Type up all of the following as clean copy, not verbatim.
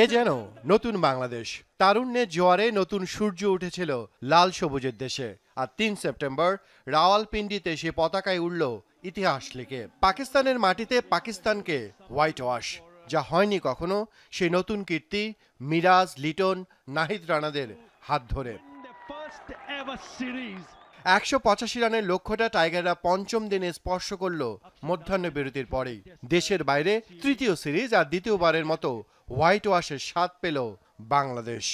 এ যেন নতুন বাংলাদেশ। তারুণ্যের জোয়ারে নতুন সূর্য উঠেছিল লাল সবুজের দেশে। আর ৩ সেপ্টেম্বর রাওয়ালপিন্ডিতে সে পতাকায় উড়ল ইতিহাস লিখে। পাকিস্তানের মাটিতে পাকিস্তানকে হোয়াইট ওয়াশ, যা হয়নি কখনো সেই নতুন কীর্তি মিরাজ, লিটন, নাহিদ রানাদের হাত ধরে। ১৮৫ রানের লক্ষ্যটা টাইগাররা পঞ্চম দিনে স্পর্শ করল মধ্যাহ্ন বিরতির পরেই। দেশের বাইরে তৃতীয় সিরিজ আর দ্বিতীয়বারের মতো হোয়াইট ওয়াশের স্বাদ পেল বাংলাদেশ।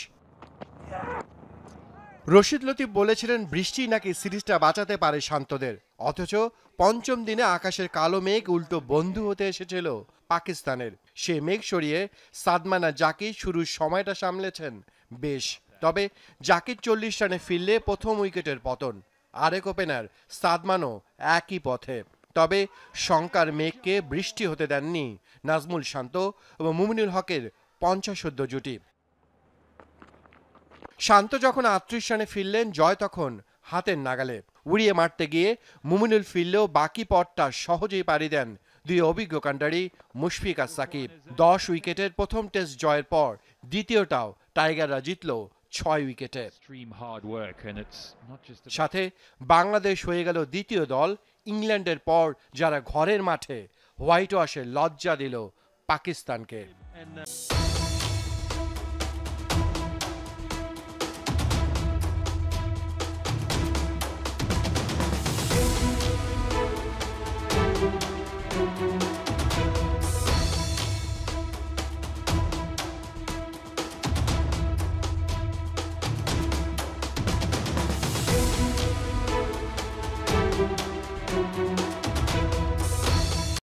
রশিদ লতিফ বলেছিলেন বৃষ্টি নাকি সিরিজটা বাঁচাতে পারে শান্তদের, অথচ পঞ্চম দিনে আকাশের কালো মেঘ উল্টো বন্ধু হতে এসেছিল পাকিস্তানের। সে মেঘ সরিয়ে সাদমানা জাকির শুরুর সময়টা সামলেছেন বেশ, তবে জাকির ৪০ রানে ফিরলে প্রথম উইকেটের পতন। আরেক ওপেনার সাদমানও একই পথে, তবে শঙ্কার মেঘকে বৃষ্টি হতে দেননি নাজমুল শান্ত এবং মুমিনুল হকের ৫০ জুটি। শান্ত যখন ৩৮ রানে ফিরলেন, জয় তখন হাতের নাগালে। উড়িয়ে মারতে গিয়ে মুমিনুল ফিরলেও বাকি পথটা সহজেই পাড়ি দেন দুই অভিজ্ঞ কান্ডারি মুশফিক আর সাকিব। ১০ উইকেটের প্রথম টেস্ট জয়ের পর দ্বিতীয়টাও টাইগাররা জিতল ৬ উইকেটে। সাথে বাংলাদেশ হয়ে গেল দ্বিতীয় দল ইংল্যান্ডের পর যারা ঘরের মাঠে হোয়াইট ওয়াশের লজ্জা দিল পাকিস্তানকে।